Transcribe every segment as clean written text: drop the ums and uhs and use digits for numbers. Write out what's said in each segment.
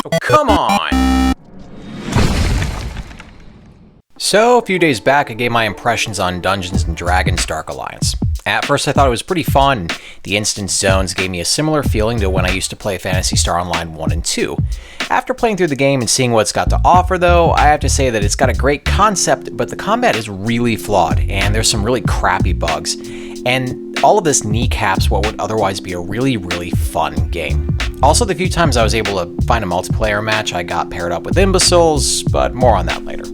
Oh, come on! So, a few days back, I gave my impressions on Dungeons & Dragons Dark Alliance. At first I thought it was pretty fun. The instance zones gave me a similar feeling to when I used to play Phantasy Star Online 1 and 2. After playing through the game and seeing what it's got to offer though, I have to say that it's got a great concept, but the combat is really flawed, and there's some really crappy bugs. And all of this kneecaps what would otherwise be a really fun game. Also, the few times I was able to find a multiplayer match, I got paired up with imbeciles, but more on that later.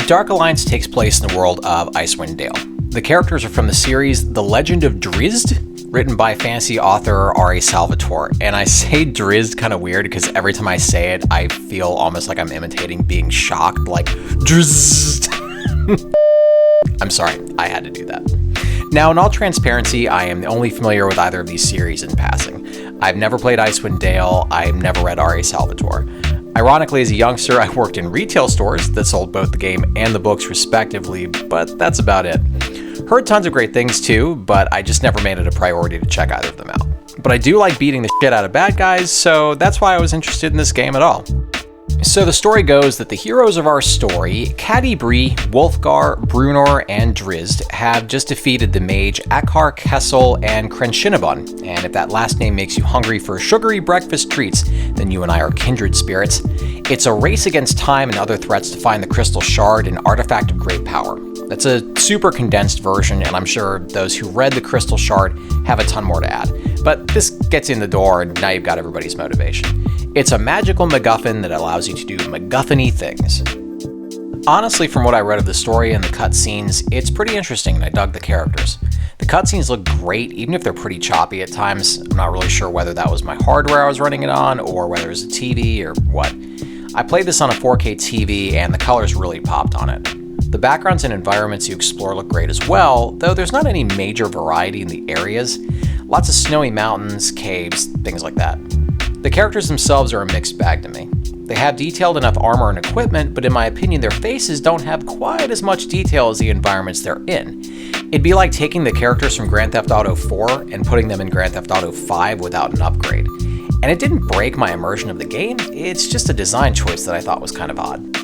Dark Alliance takes place in the world of Icewind Dale. The characters are from the series The Legend of Drizzt, written by fantasy author R.A. Salvatore. And I say Drizzt kind of weird because every time I say it, I feel almost like I'm imitating being shocked, like Drizzt. I'm sorry, I had to do that. Now, in all transparency, I am only familiar with either of these series in passing. I've never played Icewind Dale, I've never read R.A. Salvatore. Ironically, as a youngster, I worked in retail stores that sold both the game and the books respectively, but that's about it. Heard tons of great things too, but I just never made it a priority to check either of them out. But I do like beating the shit out of bad guys, so that's why I was interested in this game at all. So the story goes that the heroes of our story, catti-brie, Wulfgar, Bruenor, and Drizzt, have just defeated the mage Akar, Kessel, and Crenshinabun. And if that last name makes you hungry for sugary breakfast treats, then you and I are kindred spirits. It's a race against time and other threats to find the crystal shard, an artifact of great power. That's a super condensed version, and I'm sure those who read the crystal shard have a ton more to add. But this gets you in the door, and now you've got everybody's motivation. It's a magical MacGuffin that allows you to do MacGuffin-y things. Honestly, from what I read of the story and the cutscenes, it's pretty interesting, and I dug the characters. The cutscenes look great, even if they're pretty choppy at times. I'm not really sure whether that was my hardware I was running it on, or whether it was a TV, or what. I played this on a 4K TV, and the colors really popped on it. The backgrounds and environments you explore look great as well, though there's not any major variety in the areas. Lots of snowy mountains, caves, things like that. The characters themselves are a mixed bag to me. They have detailed enough armor and equipment, but in my opinion their faces don't have quite as much detail as the environments they're in. It'd be like taking the characters from Grand Theft Auto 4 and putting them in Grand Theft Auto 5 without an upgrade. And it didn't break my immersion of the game, it's just a design choice that I thought was kind of odd.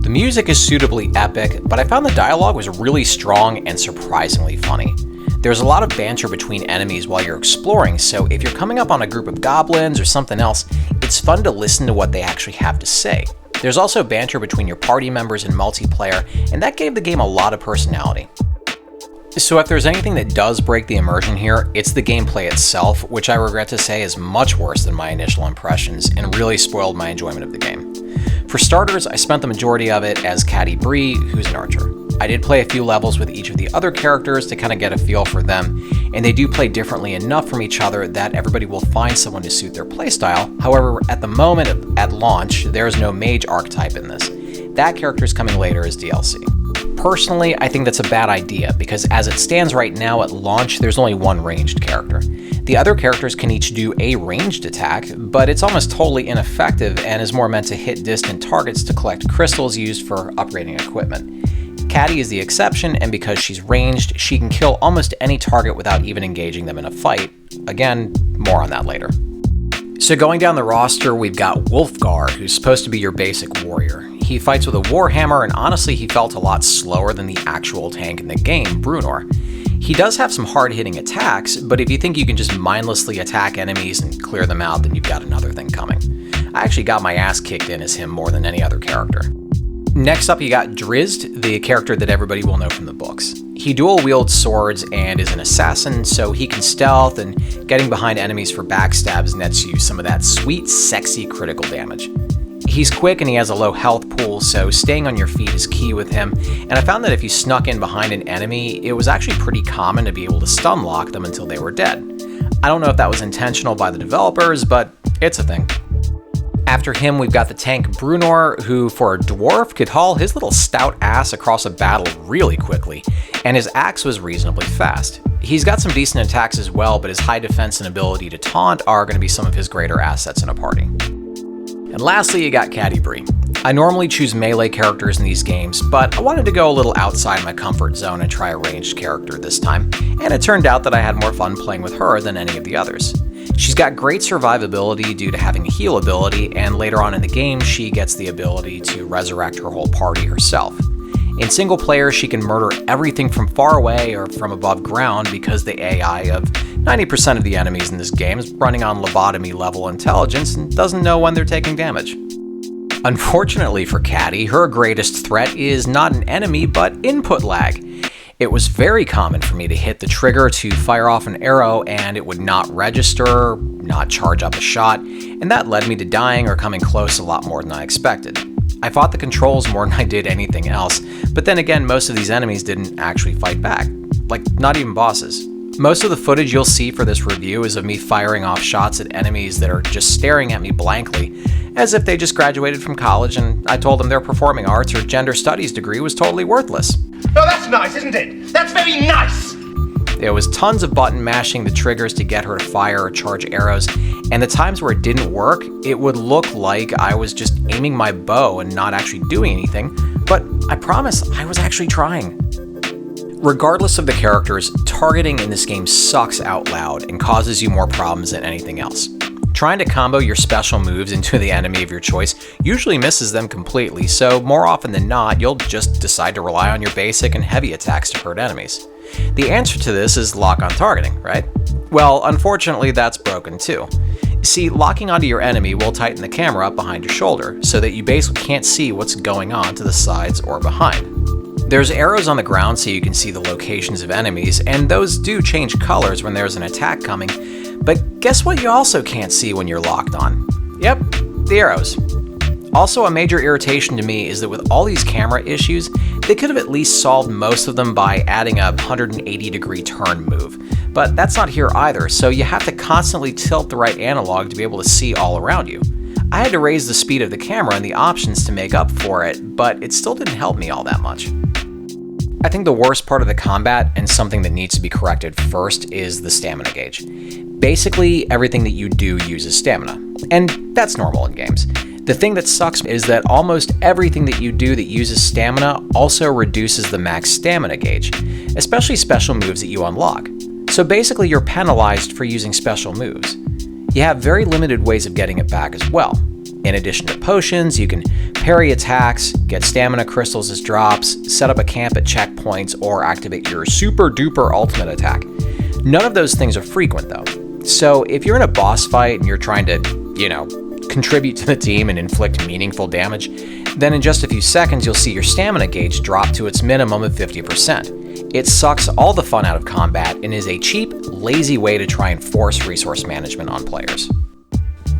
The music is suitably epic, but I found the dialogue was really strong and surprisingly funny. There's a lot of banter between enemies while you're exploring, so if you're coming up on a group of goblins or something else, it's fun to listen to what they actually have to say. There's also banter between your party members in multiplayer, and that gave the game a lot of personality. So if there's anything that does break the immersion here, it's the gameplay itself, which I regret to say is much worse than my initial impressions and really spoiled my enjoyment of the game. For starters, I spent the majority of it as catti-brie, who's an archer. I did play a few levels with each of the other characters to kind of get a feel for them, and they do play differently enough from each other that everybody will find someone to suit their playstyle. However, at the moment at launch, there is no mage archetype in this. That character is coming later as DLC. Personally, I think that's a bad idea, because as it stands right now at launch, there's only one ranged character. The other characters can each do a ranged attack, but it's almost totally ineffective and is more meant to hit distant targets to collect crystals used for upgrading equipment. Catti is the exception, and because she's ranged, she can kill almost any target without even engaging them in a fight. Again, more on that later. So going down the roster, we've got Wulfgar, who's supposed to be your basic warrior. He fights with a warhammer, and honestly he felt a lot slower than the actual tank in the game, Bruenor. He does have some hard-hitting attacks, but if you think you can just mindlessly attack enemies and clear them out, then you've got another thing coming. I actually got my ass kicked in as him more than any other character. Next up, you got Drizzt, the character that everybody will know from the books. He dual-wields swords and is an assassin, so he can stealth, and getting behind enemies for backstabs nets you some of that sweet, sexy critical damage. He's quick and he has a low health pool, so staying on your feet is key with him, and I found that if you snuck in behind an enemy, it was actually pretty common to be able to stun lock them until they were dead. I don't know if that was intentional by the developers, but it's a thing. After him, we've got the tank Bruenor, who for a dwarf could haul his little stout ass across a battle really quickly, and his axe was reasonably fast. He's got some decent attacks as well, but his high defense and ability to taunt are going to be some of his greater assets in a party. And lastly, you got catti-brie. I normally choose melee characters in these games, but I wanted to go a little outside my comfort zone and try a ranged character this time, and it turned out that I had more fun playing with her than any of the others. She's got great survivability due to having a heal ability, and later on in the game, she gets the ability to resurrect her whole party herself. In single player, she can murder everything from far away or from above ground because the AI of 90% of the enemies in this game is running on lobotomy level intelligence and doesn't know when they're taking damage. Unfortunately for Catti, her greatest threat is not an enemy but input lag. It was very common for me to hit the trigger to fire off an arrow and it would not register, not charge up a shot, and that led me to dying or coming close a lot more than I expected. I fought the controls more than I did anything else, but then again, most of these enemies didn't actually fight back. Like, not even bosses. Most of the footage you'll see for this review is of me firing off shots at enemies that are just staring at me blankly, as if they just graduated from college and I told them their performing arts or gender studies degree was totally worthless. Oh, that's nice, isn't it? That's very nice! There was tons of button mashing the triggers to get her to fire or charge arrows, and the times where it didn't work, it would look like I was just aiming my bow and not actually doing anything, but I promise I was actually trying. Regardless of the characters, targeting in this game sucks out loud and causes you more problems than anything else. Trying to combo your special moves into the enemy of your choice usually misses them completely, so more often than not, you'll just decide to rely on your basic and heavy attacks to hurt enemies. The answer to this is lock-on targeting, right? Well, unfortunately, that's broken too. See, locking onto your enemy will tighten the camera up behind your shoulder, so that you basically can't see what's going on to the sides or behind. There's arrows on the ground so you can see the locations of enemies, and those do change colors when there's an attack coming, but guess what you also can't see when you're locked on? Yep, the arrows. Also, a major irritation to me is that with all these camera issues, they could have at least solved most of them by adding a 180-degree turn move. But that's not here either, so you have to constantly tilt the right analog to be able to see all around you. I had to raise the speed of the camera and the options to make up for it, but it still didn't help me all that much. I think the worst part of the combat, and something that needs to be corrected first, is the stamina gauge. Basically, everything that you do uses stamina, and that's normal in games. The thing that sucks is that almost everything that you do that uses stamina also reduces the max stamina gauge, especially special moves that you unlock. So basically, you're penalized for using special moves. You have very limited ways of getting it back as well. In addition to potions, you can parry attacks, get stamina crystals as drops, set up a camp at checkpoints, or activate your super duper ultimate attack. None of those things are frequent though. So if you're in a boss fight and you're trying to, contribute to the team and inflict meaningful damage, then in just a few seconds you'll see your stamina gauge drop to its minimum of 50%. It sucks all the fun out of combat and is a cheap, lazy way to try and force resource management on players.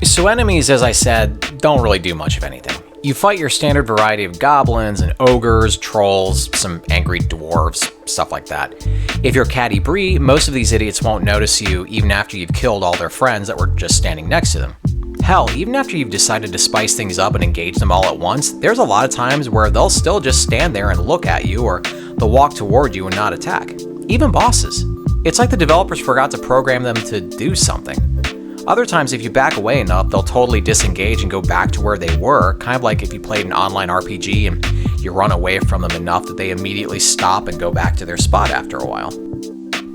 So enemies, as I said, don't really do much of anything. You fight your standard variety of goblins and ogres, trolls, some angry dwarves, stuff like that. If you're catti-brie, most of these idiots won't notice you even after you've killed all their friends that were just standing next to them. Hell, even after you've decided to spice things up and engage them all at once, there's a lot of times where they'll still just stand there and look at you, or they'll walk toward you and not attack. Even bosses. It's like the developers forgot to program them to do something. Other times, if you back away enough, they'll totally disengage and go back to where they were, kind of like if you played an online RPG and you run away from them enough that they immediately stop and go back to their spot after a while.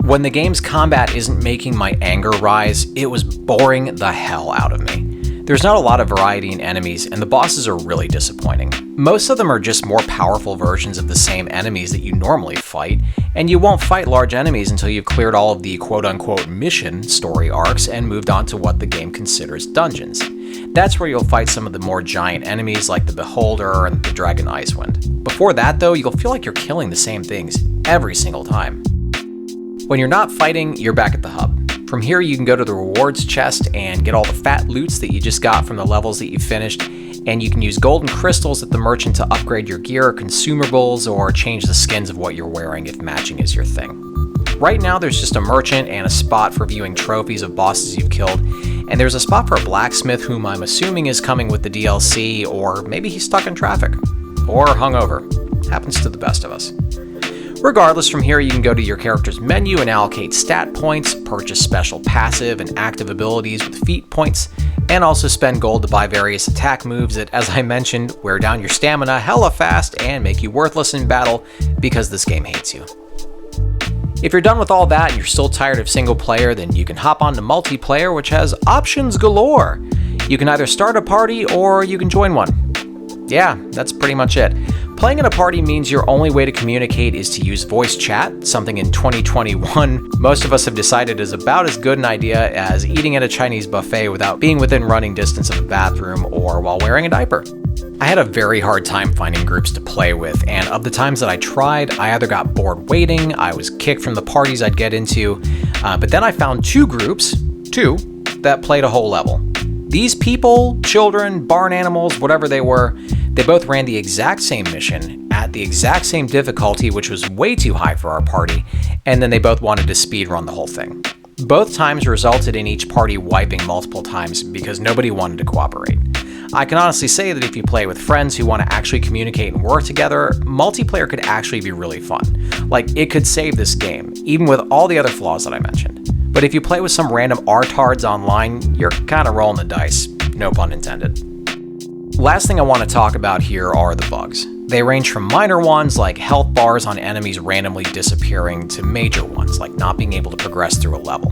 When the game's combat isn't making my anger rise, it was boring the hell out of me. There's not a lot of variety in enemies, and the bosses are really disappointing. Most of them are just more powerful versions of the same enemies that you normally fight, and you won't fight large enemies until you've cleared all of the quote-unquote mission story arcs and moved on to what the game considers dungeons. That's where you'll fight some of the more giant enemies like the Beholder and the Dragon Icewind. Before that though, you'll feel like you're killing the same things every single time. When you're not fighting, you're back at the hub. From here, you can go to the rewards chest and get all the fat loots that you just got from the levels that you finished, and you can use golden crystals at the merchant to upgrade your gear or consumables, or change the skins of what you're wearing if matching is your thing. Right now, there's just a merchant and a spot for viewing trophies of bosses you've killed, and there's a spot for a blacksmith whom I'm assuming is coming with the DLC, or maybe he's stuck in traffic. Or hungover. Happens to the best of us. Regardless, from here you can go to your character's menu and allocate stat points, purchase special passive and active abilities with feat points, and also spend gold to buy various attack moves that, as I mentioned, wear down your stamina hella fast and make you worthless in battle because this game hates you. If you're done with all that and you're still tired of single player, then you can hop on to multiplayer, which has options galore. You can either start a party or you can join one. Yeah, that's pretty much it. Playing in a party means your only way to communicate is to use voice chat, something in 2021 most of us have decided is about as good an idea as eating at a Chinese buffet without being within running distance of a bathroom or while wearing a diaper. I had a very hard time finding groups to play with, and of the times that I tried, I either got bored waiting, I was kicked from the parties I'd get into, but then I found two, that played a whole level. These people, children, barn animals, whatever they were, they both ran the exact same mission at the exact same difficulty, which was way too high for our party, and then they both wanted to speedrun the whole thing. Both times resulted in each party wiping multiple times because nobody wanted to cooperate. I can honestly say that if you play with friends who want to actually communicate and work together, multiplayer could actually be really fun. Like, it could save this game, even with all the other flaws that I mentioned. But if you play with some random artards online, you're kind of rolling the dice, no pun intended. Last thing I want to talk about here are the bugs. They range from minor ones like health bars on enemies randomly disappearing to major ones like not being able to progress through a level.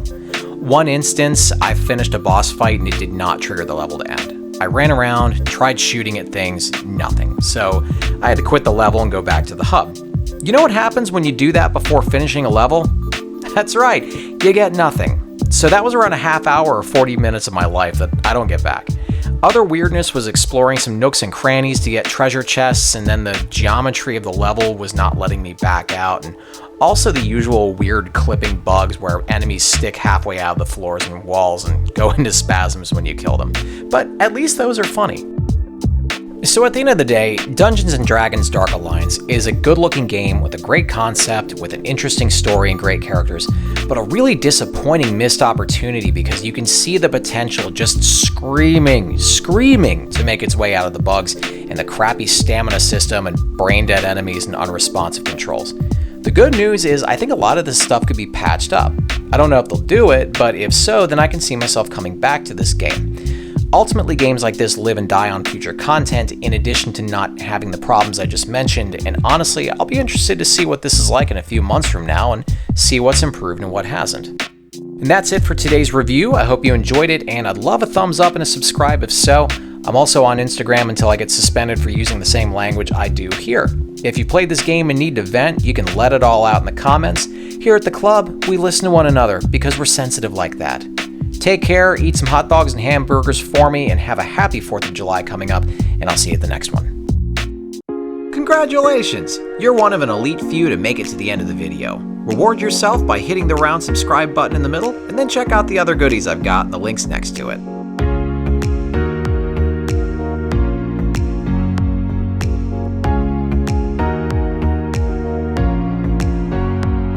One instance, I finished a boss fight and it did not trigger the level to end. I ran around, tried shooting at things, nothing. So I had to quit the level and go back to the hub. You know what happens when you do that before finishing a level? That's right, you get nothing. So that was around a half hour or 40 minutes of my life that I don't get back. Other weirdness was exploring some nooks and crannies to get treasure chests, and then the geometry of the level was not letting me back out, and also the usual weird clipping bugs where enemies stick halfway out of the floors and walls and go into spasms when you kill them. But at least those are funny. So at the end of the day, Dungeons & Dragons Dark Alliance is a good-looking game with a great concept, with an interesting story and great characters, but a really disappointing missed opportunity because you can see the potential just screaming to make its way out of the bugs and the crappy stamina system and brain-dead enemies and unresponsive controls. The good news is I think a lot of this stuff could be patched up. I don't know if they'll do it, but if so, then I can see myself coming back to this game. Ultimately, games like this live and die on future content in addition to not having the problems I just mentioned, and honestly, I'll be interested to see what this is like in a few months from now and see what's improved and what hasn't. And that's it for today's review. I hope you enjoyed it, and I'd love a thumbs up and a subscribe if so. I'm also on Instagram until I get suspended for using the same language I do here. If you played this game and need to vent, you can let it all out in the comments. Here at the club, we listen to one another because we're sensitive like that. Take care, eat some hot dogs and hamburgers for me, and have a happy 4th of July coming up, and I'll see you at the next one. Congratulations! You're one of an elite few to make it to the end of the video. Reward yourself by hitting the round subscribe button in the middle, and then check out the other goodies I've got in the links next to it.